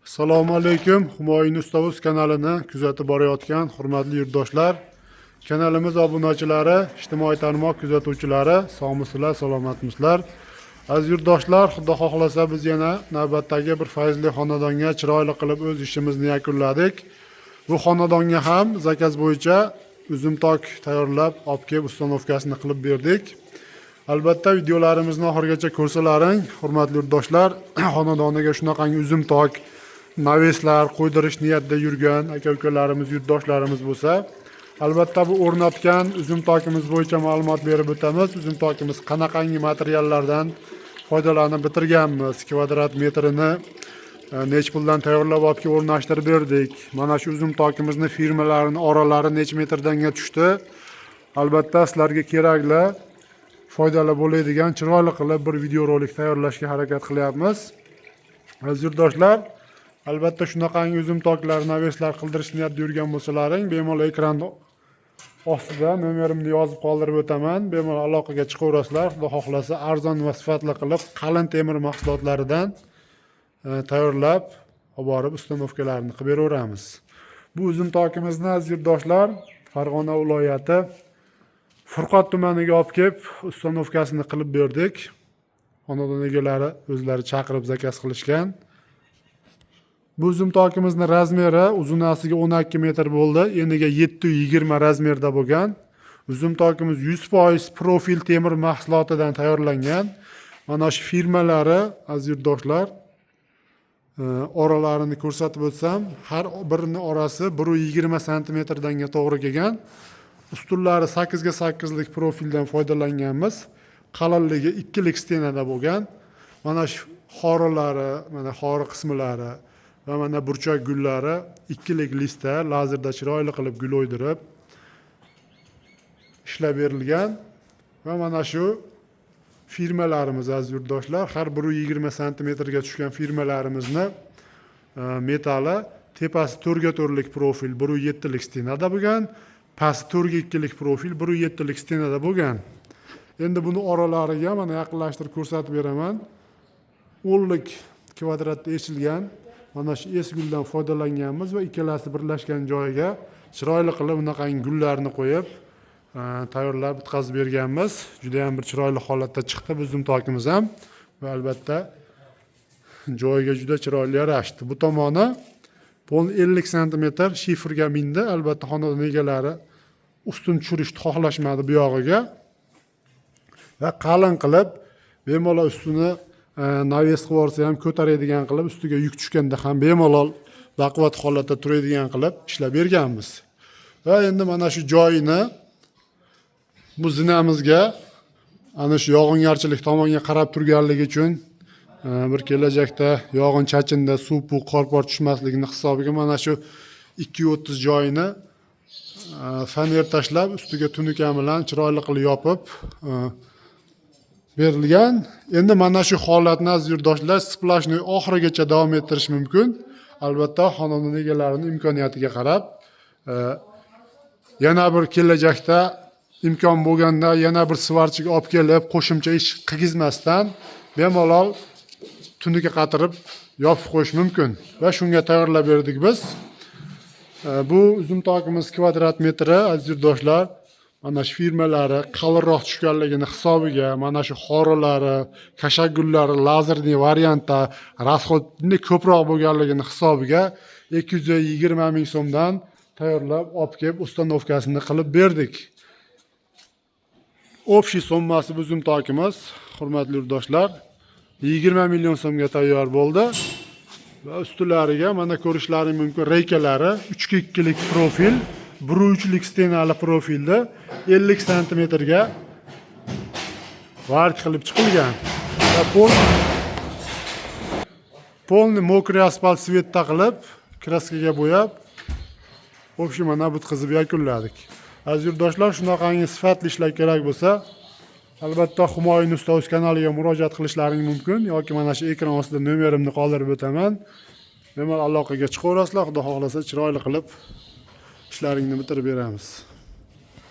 Assalomu alaykum. Humoyun Ustoz kanalini kuzatib borayotgan hurmatli yurtdoshlar, kanalimiz obunachilari, ijtimoiy tarmoq kuzatuvchilari, sog'misizlar, salomatmisizlar? Aziz yurtdoshlar, xudo xohlasa biz yana navbatdagi bir fayzli xonadonga chiroyli qilib o'z ishimizni yakunladik. Bu xonadonga ham zakaz bo'yicha uzumtok tayyorlab, olib kelib ustanovkasini qilib berdik. Albatta videolarimizni oxirigacha ko'rsalaring, hurmatli yurtdoshlar. Xonadoniga shunaqangi uzumtok, naveslar qo'ydirish niyatida yurgan aka-ukalarimiz, yurtdoshlarimiz bo'lsa, albatta bu o'rnatgan uzumtokimiz bo'yicha ma'lumot berib o'tamiz. Uzumtokimiz qanaqangi materiallardan foydalanib bitirganmiz, kvadrat metrini necha puldan tayyorlab olib kelib o'rnashtirib berdik. Mana shu uzumtokimizni firmalarini oralari necha metrga tushdi. Albatta sizlarga kerakli, foydali bo'ladigan chiroyli qilib bir videorolik tayyorlashga harakat qilyapmiz. Aziz yurtdoshlar, albatta shunaqangi uzumtoklar, naveslar qildirish niyatida yurgan bo'lsalaring, bemalol ekran ostida nomerimni yozib qoldirib o'taman. Bemalol aloqaga chiqaverasizlar. Xudo xohlasa arzon va sifatli qilib qalin temir mahsulotlaridan tayyorlab olib borib ustanovkalarni qilib beraveramiz. Bu uzumtokimizni aziz yurtdoshlar, Farg'ona viloyati Furqat tumaniga olib kelib ustanovkasini qilib berdik. Xonadon egalari o'zlari chaqirib zakaz qilishgan. Bu uzumtokimizni razmeri uzunasiga 12 metr bo'ldi, eniga 720 razmerda bo'lgan. Uzumtokimiz 100% profil temir mahsulotidan tayyorlangan. Mana shu firmalari aziz yurtdoshlar, oralarini ko'rsatib o'tsam, har birini orasi 120 sm-danga to'g'ri kelgan. Ustunlari 8 ga 8 lik profildan foydalanganmiz. Qalinligi 2 lik stenada bo'lgan. Mana shu xorolari, mana xori qismlari va mana burchak gullari 2 lik listda lazerda chiroyli qilib gul o'ydirib ishlab berilgan. Va mana shu firmalarimiz aziz yurtdoshlar, har 120 sm-ga tushgan firmalarimizni metali tepasi 4 ga 4 lik profil 1.7 lik stenada bo'lgan. Past 4 ga 2 lik profil 1.7 lik stenada bo'lgan. Endi buni oralariga mana yaqinlashtirib ko'rsatib beraman. 10 lik kvadratda eshilgan mana shu esguldan foydalanganmiz va ikkalasi birlashgan joyiga chiroyli qilib bunaqangi gullarni qo'yib tayyorlab bitkazib berganmiz. Juda ham bir chiroyli holatda chiqdi bu uzumtokimiz ham va albatta joyiga juda chiroyli yarashdi. Bu tomoni 50 sm shifrga mindi. Albatta xonadon egalari ustun tushirishni xohlashmadi bu yog'iga va qalin qilib bemalol ustini naves qilib olsa ham ko'taradigan qilib, ustiga yuk tushganda ham bemalol baquvvat holatda turadigan qilib ishlab berganmiz. Va endi mana shu joyini bu zinamizga ana shu yog'ingarchilik tomonga qarab turganligi uchun bir kelajakda yog'in chachinda suv qor tushmasligini hisobiga mana shu 230 joyini faner tashlab ustiga tunuka bilan chiroyli qilib yopib berilgan. Endi mana shu holatni aziz yurtdoshlar splashni oxirigacha davom ettirish mumkin. Albatta xonadon egalarining imkoniyatiga qarab yana bir kelajakda imkon bo'lganda yana bir svarchiga olib kelib qo'shimcha ish qilgizmasdan bemalol tunuka qatirib yopib qo'yish mumkin va shunga tayyorlab berdik biz. Bu uzumtokimiz kvadrat metri aziz yurtdoshlar, mana shu firmalari qalinroq tushganligini hisobiga, mana shu xorolari, kashak gullari lazerli variantda rasxodi ko'proq bo'lganligini hisobiga 220 ming so'mdan tayyorlab olib kelib ustanovkasini qilib berdik. Общий summasi bu uzumtokimiz, hurmatli yurtdoshlar, 20 million so'mga tayyor bo'ldi. Va ustilariga mana ko'rishlaring mumkin reykalari 3.2 lik profil, 1.3 lik stenali profilda 50 sm-ga vark qilib chiqilgan. Va polni mokriy asfalt svetda qilib, kraskaga bo'yab, общий mana bitkazib yakunladik. Aziz yurtdoshlar, shunaqangi sifatli ishlar kerak bo'lsa, albatta Humoyun Ustoz kanaliga murojaat qilishlaring mumkin yoki mana shu ekran ostida nomerimni qoldirib o'taman. Bemalol aloqaga chiqaverasizlar. Xudo xohlasa chiroyli qilib ishlaringni bitirib beramiz.